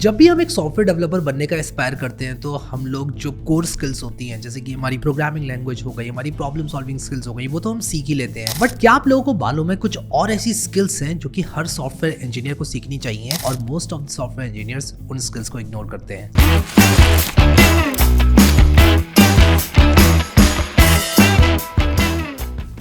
जब भी हम एक सॉफ्टवेयर डेवलपर बनने का एस्पायर करते हैं तो हम लोग जो कोर स्किल्स होती हैं, जैसे कि हमारी प्रोग्रामिंग लैंग्वेज हो गई, हमारी प्रॉब्लम सॉल्विंग स्किल्स हो गई, वो तो हम सीख ही लेते हैं। बट क्या आप लोगों को मालूम है कुछ और ऐसी स्किल्स हैं जो कि हर सॉफ्टवेयर इंजीनियर को सीखनी चाहिए और most of the software engineers उन स्किल्स को इग्नोर करते हैं।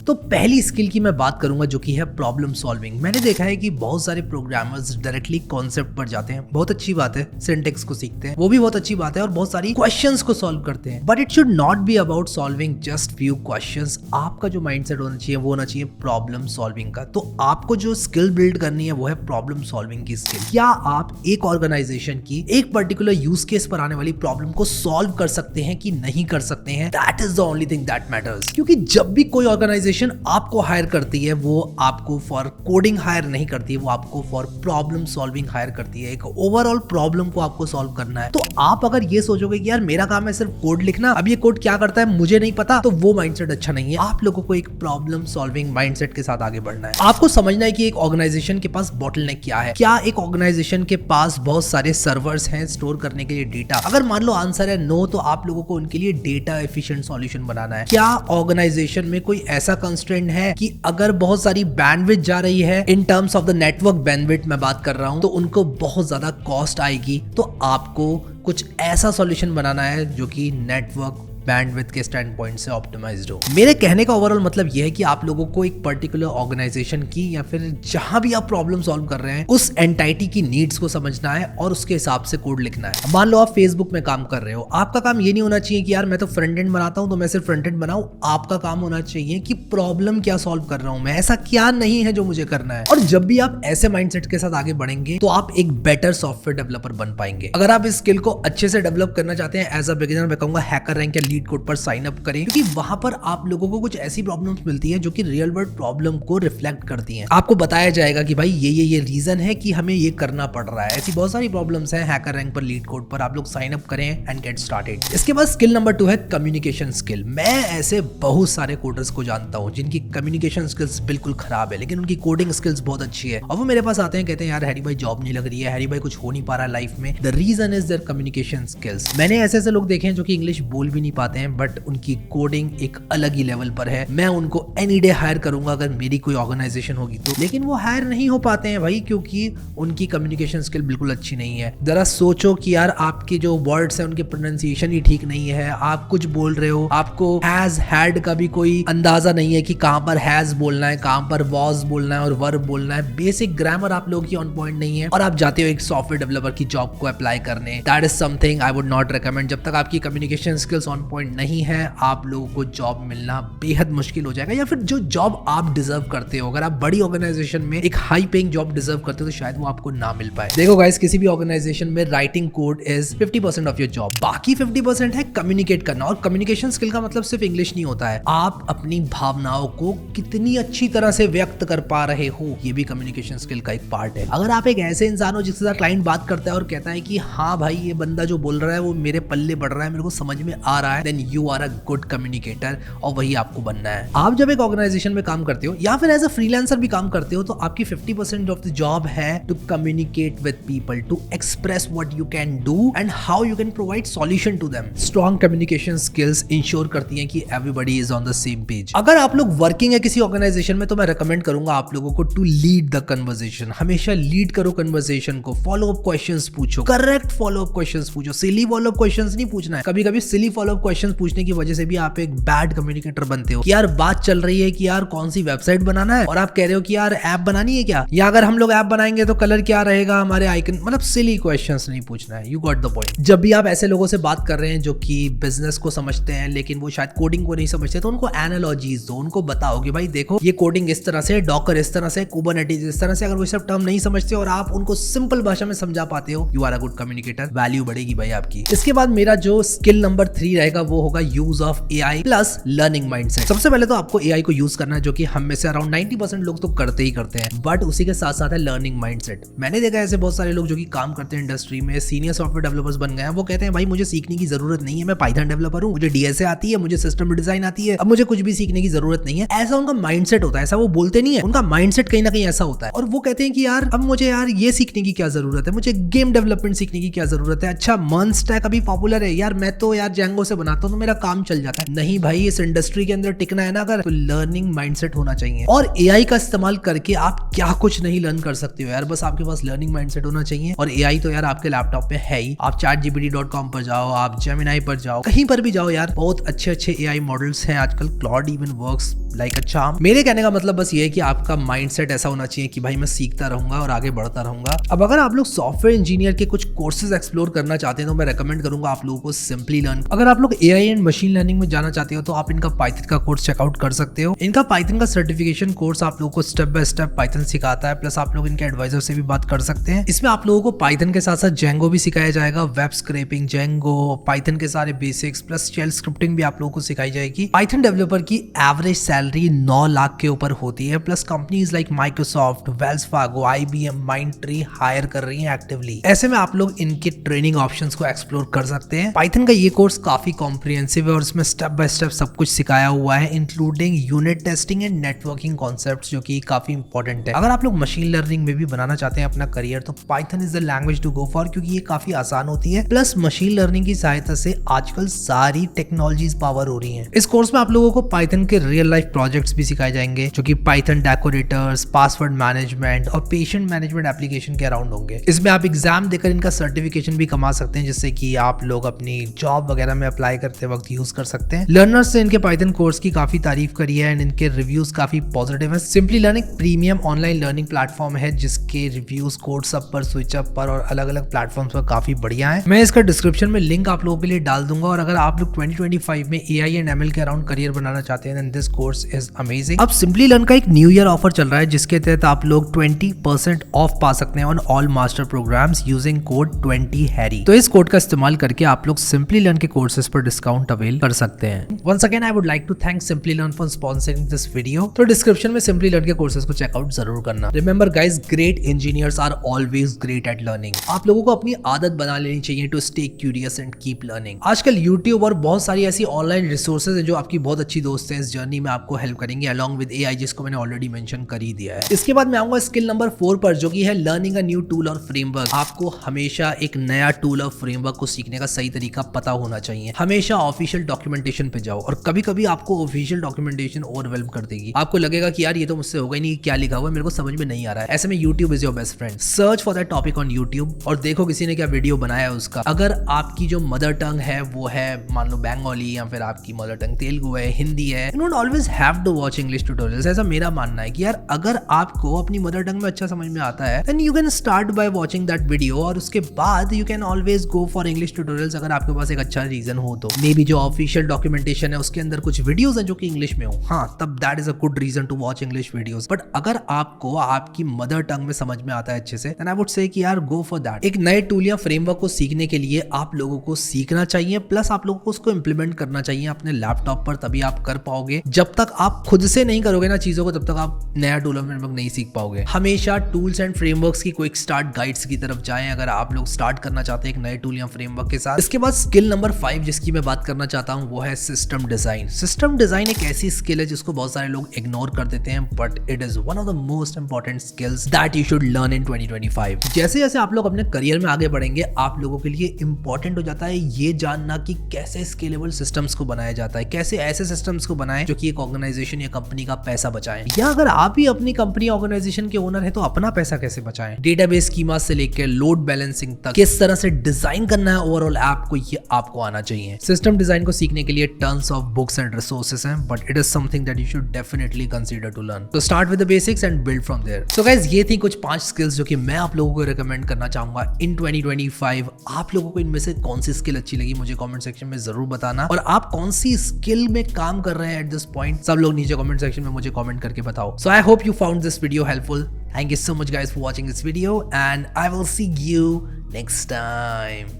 तो पहली स्किल की मैं बात करूंगा जो कि है प्रॉब्लम सॉल्विंग। मैंने देखा है कि बहुत सारे प्रोग्रामर्स डायरेक्टली कॉन्सेप्ट पर जाते हैं, बहुत अच्छी बात है, सिंटेक्स को सीखते हैं, वो भी बहुत अच्छी बात है, और बहुत सारी क्वेश्चंस को सॉल्व करते हैं। But it should not be about solving just few questions. आपका जो माइंडसेट होना चाहिए वो होना चाहिए प्रॉब्लम सॉल्विंग का। तो आपको जो स्किल बिल्ड करनी है वो है प्रॉब्लम सॉल्विंग की स्किल। क्या आप एक ऑर्गेनाइजेशन की एक पर्टिकुलर यूज केस पर आने वाली प्रॉब्लम को सॉल्व कर सकते हैं कि नहीं कर सकते हैं? That is the only thing that matters. क्योंकि जब भी कोई ऑर्गेनाइजेशन आपको हायर करती है वो आपको फॉर कोडिंग हायर नहीं करती है, वो आपको फॉर प्रॉब्लम सॉल्विंग हायर करती है। एक ओवरऑल प्रॉब्लम को आपको सॉल्व करना है। तो आप अगर ये सोचोगे कि यार मेरा काम है सिर्फ कोड लिखना, अब ये कोड क्या करता है मुझे नहीं पता, तो वो माइंडसेट अच्छा नहीं है। आप लोगों को एक प्रॉब्लम सॉल्विंग माइंडसेट के साथ आगे बढ़ना है। आपको समझना है कि एक ऑर्गेनाइजेशन के पास बॉटलनेक क्या है। क्या एक ऑर्गेनाइजेशन के पास बहुत सारे सर्वर्स हैं स्टोर करने के लिए डेटा? अगर मान लो आंसर है नो, तो आप लोगों को उनके लिए डेटा एफिशिएंट सॉल्यूशन बनाना है। क्या ऑर्गेनाइजेशन में कोई ऐसा कंस्ट्रेंट है कि अगर बहुत सारी बैंडविड्थ जा रही है, in terms of the network bandwidth मैं बात कर रहा हूं, तो उनको बहुत ज्यादा कॉस्ट आएगी? तो आपको कुछ ऐसा सॉल्यूशन बनाना है जो कि नेटवर्क बैंडविड्थ के स्टैंड पॉइंट से ऑप्टिमाइज्ड हो। मेरे कहने का ओवरऑल मतलब यह है कि आप लोगों को एक पर्टिकुलर ऑर्गेनाइजेशन की या फिर जहां भी आप प्रॉब्लम सॉल्व कर रहे हैं उस एंटाइटी की नीड्स को समझना है और उसके हिसाब से कोड लिखना है। मान लो आप फेसबुक में काम कर रहे हो, आपका काम ये नहीं होना चाहिए कि यार मैं तो फ्रंट एंड बनाता हूं तो मैं सिर्फ फ्रंट एंड बनाऊं। आपका काम होना चाहिए कि प्रॉब्लम क्या सॉल्व कर रहा हूं मैं, ऐसा क्या नहीं है जो मुझे करना है। और जब भी आप ऐसे माइंडसेट के साथ आगे बढ़ेंगे तो आप एक बेटर सॉफ्टवेयर डेवलपर बन पाएंगे। अगर आप इस स्किल को अच्छे से डेवलप करना चाहते हैं एज अ बिगिनर, मैं कहूंगा हैकर रैंक या लीड कोड पर साइन अप करें, क्योंकि वहां पर आप लोगों को कुछ ऐसी प्रॉब्लम्स मिलती हैं जो कि रियल वर्ल्ड प्रॉब्लम को रिफ्लेक्ट करती हैं। आपको बताया जाएगा कि भाई ये रीजन है कि हमें ये करना पड़ रहा है। ऐसी बहुत सारी प्रॉब्लम्स हैं हैकर रैंक पर, लीड कोड पर। आप लोग साइन अप करें एंड गेट स्टार्टेड। इसके बाद स्किल नंबर 2 है कम्युनिकेशन स्किल। मैं ऐसे बहुत सारे कोडर्स को जानता हूं जिनकी कम्युनिकेशन स्किल्स बिल्कुल खराब है, लेकिन उनकी कोडिंग स्किल्स बहुत अच्छी है। और वो मेरे पास आते हैं, कहते हैं यार हैरी भाई जॉब नहीं लग रही है, हैरी भाई कुछ हो नहीं पा रहा है लाइफ में। The reason is their communication skills. मैंने ऐसे लोग देखे हैं जो कि इंग्लिश बोल भी नहीं पाते हैं, बट उनकी कोडिंग एक अलग ही लेवल पर है। मैं उनको एनी डे हायर करूंगा अगर मेरी कोई ऑर्गेनाइजेशन होगी तो। लेकिन वो हायर नहीं हो पाते हैं भाई, क्योंकि उनकी कम्युनिकेशन स्किल बिल्कुल अच्छी नहीं है। जरा सोचो कि यार आपके जो वर्ड्स हैं उनके प्रोनाउंसिएशन ही ठीक नहीं है, आप कुछ बोल रहे हो, आपको हैज हैड का भी कोई अंदाजा नहीं है कि कहां पर हैज बोलना है, कहां पर वॉज बोलना है और वर्ब बोलना है। बेसिक ग्रामर आप लोगों की ऑन पॉइंट नहीं है और आप जाते हो एक सॉफ्टवेयर डेवलपर की जॉब को अप्लाई करने। That is something I would not recommend. जब तक आपकी कम्युनिकेशन स्किल्स ऑन पॉइंट नहीं है, आप लोगों को जॉब मिलना बेहद मुश्किल हो जाएगा। या फिर जो जॉब आप डिजर्व करते हो, अगर आप बड़ी ऑर्गेनाइजेशन में एक हाई पेइंग जॉब डिजर्व करते हो तो शायद वो आपको ना मिल पाए। देखो गाइस, किसी भी ऑर्गेनाइजेशन में writing code is 50% of your job, बाकी 50% है कम्युनिकेट करना। और कम्युनिकेशन स्किल का मतलब सिर्फ इंग्लिश नहीं होता है, आप अपनी भावनाओं को कितनी अच्छी तरह से व्यक्त कर पा रहे हो, ये भी कम्युनिकेशन स्किल का एक पार्ट है। अगर आप एक ऐसे इंसान हो जिसके साथ क्लाइंट बात करता है और कहता है कि हाँ भाई ये बंदा जो बोल रहा है वो मेरे पल्ले बढ़ रहा है, मेरे को समझ में आ रहा है, then you are a good communicator और वही आपको बनना है। आप जब एक ऑर्गेनाइजेशन में काम करते हो या फिर एज अ फ्रीलांसर भी काम करते हो तो आपकी 50% ऑफ द जॉब है to communicate with people, to express what you can do and how you can provide solution to them. Strong communication skills ensure करती हैं कि everybody is on the same page. अगर आप लोग working है किसी organisation में तो मैं रिकमेंड करूंगा आप लोगों को टू लीड द कन्वर्सेशन। हमेशा लीड करो कन्वर्सेशन को, फॉलो अप क्वेश्चंस पूछो, करेक्ट फॉलो अप क्वेश्चंस पूछो, सिली फॉलो अप क्वेश्चंस नहीं पूछना है। कभी कभी सिली फॉलो अप क्वेश्चंस पूछने की वजह से भी आप एक बैड कम्युनिकेटर बनते हो कि यार बात चल रही है कि यार कौन सी वेबसाइट बनाना है और आप कह रहे हो कि यार ऐप बनानी है क्या, या अगर हम लोग ऐप बनाएंगे तो कलर क्या रहेगा हमारे आइकन। मतलब सिली क्वेश्चंस नहीं पूछना है। You got the point. जब भी आप ऐसे लोगों से बात कर रहे हैं जो कि बिजनेस को समझते हैं लेकिन वो शायद कोडिंग को नहीं समझते, तो उनको एनालॉजीज दो, उनको बताओ कि भाई देखो ये कोडिंग इस तरह से, डॉकर इस तरह से, कुबरनेटिस इस तरह से। अगर वो सब टर्म नहीं समझते और आप उनको सिंपल भाषा में समझा पाते हो, you are a good communicator, value बढ़ेगी भाई आपकी। इसके बाद मेरा जो स्किल नंबर 3 रहेगा जाएगा वो होगा use of AI plus learning mindset. सबसे पहले तो आपको एआई को यूज करना है, जो कि हम में से अराउंड 90% लोग तो करते ही करते हैं, बट उसी के साथ साथ है लर्निंग माइंडसेट। मैंने देखा ऐसे बहुत सारे लोग जो कि काम करते हैं इंडस्ट्री में, सीनियर सॉफ्टवेयर डेवलपर्स बन गए हैं, वो कहते हैं भाई मुझे सीखने की जरूरत नहीं है, मैं पाइथन डेवलपर हूँ, मुझे डीएसए आती है, मुझे सिस्टम डिजाइन आती है, अब मुझे कुछ भी सीखने की जरूरत नहीं है। ऐसा उनका माइंडसेट होता है, ऐसा वो बोलते नहीं है, उनका माइंडसेट कहीं ना कहीं ऐसा होता है। और वो कहते हैं कि यार अब मुझे यार ये सीखने की क्या जरूरत है, मुझे गेम डेवलपमेंट सीखने की क्या जरूरत है, अच्छा मर्न स्टैक अभी पॉपुलर है यार, मैं तो यार जेंगो से बनाता हूँ तो मेरा काम चल जाता है। नहीं भाई, इस इंडस्ट्री के अंदर टिकना है ना अगर, तो लर्निंग माइंडसेट होना चाहिए। और एआई का इस्तेमाल करके आप क्या कुछ नहीं लर्न कर सकते हो यार, बस आपके पास लर्निंग माइंडसेट होना चाहिए। और एआई तो यार आपके लैपटॉप पे है ही, आप chatgpt.com पर जाओ, आप जेमिनाई पर जाओ, कहीं पर भी जाओ यार, बहुत अच्छे अच्छे एआई मॉडल्स हैं आजकल। क्लॉड इवन वर्क्स लाइक अ चार्म। मेरे कहने का मतलब बस ये है कि आपका माइंडसेट ऐसा होना चाहिए कि भाई मैं सीखता रहूंगा और आगे बढ़ता रहूंगा। अब अगर आप लोग सॉफ्टवेयर इंजीनियर के कुछ कोर्सेज एक्सप्लोर करना चाहते हैं तो मैं रेकमेंड करूंगा आप लोगों को सिंपली लर्न। अगर आप लोग एआई एंड मशीन लर्निंग में जाना चाहते हो तो आप इनका पाइथन का कोर्स चेकआउट कर सकते हो। इनका पाइथन का सर्टिफिकेशन कोर्स आप लोगों को स्टेप बाय स्टेप पाइथन सिखाता है, प्लस आप लोग इनके एडवाइजर से भी बात कर सकते हैं। इसमें आप लोगों को पाइथन के साथ साथ जेंगो भी सिखाया जाएगा, वेब स्क्रैपिंग, जेंगो, पाइथन के सारे बेसिक्स प्लस शेल स्क्रिप्टिंग भी आप लोगों को सिखाई जाएगी। पाइथन डेवलपर की एवरेज सैलरी 9 लाख के ऊपर होती है, plus companies like Microsoft, Wells Fargo, IBM, Mindtree hire कर रही हैं एक्टिवली। ऐसे में आप लोग इनके ट्रेनिंग ऑप्शंस को एक्सप्लोर कर सकते हैं। पाइथन का ये कोर्स काफी कॉम्प्रिहेंसिव है और इसमें स्टेप बाय स्टेप सब कुछ सिखाया हुआ है, including unit testing and networking concepts, जो कि काफी इंपॉर्टेंट है। अगर आप लोग मशीन लर्निंग में भी बनाना चाहते हैं अपना करियर तो Python is the language to go for, क्योंकि ये काफी आसान होती है, प्लस मशीन लर्निंग की सहायता से आजकल सारी टेक्नोलॉजीज पावर हो रही हैं। इस कोर्स में आप लोगों को पाइथन के रियल लाइफ प्रोजेक्ट्स भी सिखाए जाएंगे, जो कि पाइथन डेकोरेटर्स, पासवर्ड मैनेजमेंट और पेशेंट मैनेजमेंट एप्लीकेशन के अराउंड होंगे। इसमें आप एग्जाम देकर इनका सर्टिफिकेशन भी कमा सकते हैं, जिससे कि आप लोग अपनी जॉब वगैरह में अप्लाई करते वक्त यूज कर सकते हैं। लर्नर्स से इनके पाइथन कोर्स की काफी तारीफ करी है एंड इनके रिव्यूज काफी पॉजिटिव है। सिंपली लर्न एक प्रीमियम ऑनलाइन लर्निंग प्लेटफॉर्म है जिसके रिव्यूज कोड्सअप पर, स्विचअप पर और अलग अलग प्लेटफॉर्म्स पर काफी बढ़िया है। मैं इसका डिस्क्रिप्शन में लिंक आप लोगों के लिए डाल दूंगा। और अगर आप लोग 2025 में एआई एंड एमएल के अराउंड करियर बनाना चाहते हैं then this course is amazing. अब सिंपली लर्न का एक न्यू ईयर ऑफर चल रहा है, जिसके तहत आप लोग 20% ऑफ पा सकते हैं on all master programs using code 20HARRY। तो इस कोड का इस्तेमाल करके आप लोग सिंपली लर्न के कोर्सेज पर डिस्काउंट अवेल कर सकते हैं। Once again I would like to thank Simplilearn for sponsoring this video. तो डिस्क्रिप्शन में सिंपली लर्न के कोर्सेज को चेकआउट जरूर करना। Remember guys, great engineers are always great at learning. आप लोगों को अपनी आदत बना लेनी चाहिए to stay curious and keep learning. आजकल यूट्यूब और बहुत सारी ऐसी ऑनलाइन रिसोर्सेज है जो आपकी बहुत अच्छी दोस्त हैं इस जर्नी में आपको हेल्प करेंगे, अलॉन्ग विद एआई, जिसको मैंने ऑलरेडी मेंशन कर ही दिया है। इसके बाद मैं आऊंगा स्किल नंबर 4 पर, जो कि है लर्निंग अ न्यू टूल और फ्रेमवर्क। आपको हमेशा एक नया टूल और फ्रेमवर्क को सीखने का सही तरीका पता होना चाहिए। हमेशा ऑफिशियल डॉक्यूमेंटेशन पे जाओ, और कभी कभी आपको ऑफिशियल डॉक्यूमेंटेशन ओवरवेल्म कर देगी। आपको लगेगा कि यार ये तो मुझसे होगा ही नहीं, क्या लिखा हुआ है मेरे को समझ में नहीं आ रहा है। ऐसे में YouTube is your best friend. Search for that topic on YouTube और देखो किसी ने क्या वीडियो बनाया है उसका। अगर आपकी जो मदर टंग है वो है मान लो बंगाली, या फिर आपकी मदर टंग तेलुगु है, हिंदी है, you don't always have to watch English tutorials. ऐसा मेरा मानना है कि यार अगर आपको अपनी मदर टंग में अच्छा समझ में आता है then you can start by watching that video, और उसके बाद you can always go for English tutorials अगर आपके पास एक अच्छा रीजन हो तो। मे बी जो ऑफिशियल डॉक्यूमेंटेशन है उसके अंदर कुछ वीडियोस हैं जो कि इंग्लिश में हो, हाँ तब that is a good reason to watch English videos. But अगर आपको आपकी मदर टंग में समझ में आता है अच्छे से देन आई वुड से कि यार गो फॉर दैट। एक नए टूल या फ्रेमवर्क को सीखने के लिए आप लोगों को सीखना चाहिए, प्लस आप लोगों को उसको इंप्लीमेंट करना चाहिए अपने लैपटॉप पर, तभी आप कर पाओगे। जब तक आप खुद से नहीं करोगे ना चीजों को, तब तक आप नया टूल और फ्रेमवर्क नहीं सीख पाओगे। हमेशा टूल्स एंड फ्रेमवर्क्स की क्विक स्टार्ट गाइड्स की तरफ जाएं अगर आप लोग स्टार्ट करना चाहते हैं एक नए टूल या फ्रेमवर्क के साथ। इसके बाद स्किल नंबर 5 जिसकी मैं बात करना चाहता हूं वो है सिस्टम डिजाइन। सिस्टम डिजाइन एक ऐसी स्किल है जिसको बहुत सारे लोग इग्नोर कर देते हैं, but it is one of the most important skills that you should learn in 2025। जैसे जैसे आप लोग अपने करियर में आगे बढ़ेंगे आप लोगों के लिए इंपॉर्टेंट हो जाता है ये जानना कि कैसे स्केलेबल सिस्टम्स को बनाया जाता है, कैसे ऐसे सिस्टम्स को बनाएं जो कि एक ऑर्गेनाइजेशन या कंपनी का पैसा बचाएं, या अगर आप ही अपनी कंपनी ऑर्गेनाइजेशन के ओनर है तो अपना पैसा कैसे बचाएं। डेटाबेस स्कीमा से लेकर लोड बैलेंसिंग तक किस तरह से डिजाइन करना है ओवरऑल ऐप को, ये आपको आना चाहिए। सिस्टम डिजाइन को सीखने के लिए tons of books and resources हैं, but it is something that you should definitely consider to learn. तो start with the basics and build from there. So guys, ये थी कुछ 5 स्किल्स जो कि मैं आप लोगों को रिकमेंड करना चाहूंगा इन 2025। आप लोगों को इनमें से कौन सी स्किल अच्छी लगी मुझे कमेंट सेक्शन में जरूर बताना, और आप कौन सी स्किल में काम कर रहे हैं एट दिस पॉइंट, सब लोग नीचे कमेंट सेक्शन में मुझे कमेंट करके बताओ। So I hope you found this video helpful. Thank you so much guys for watching this video and I will see you next time.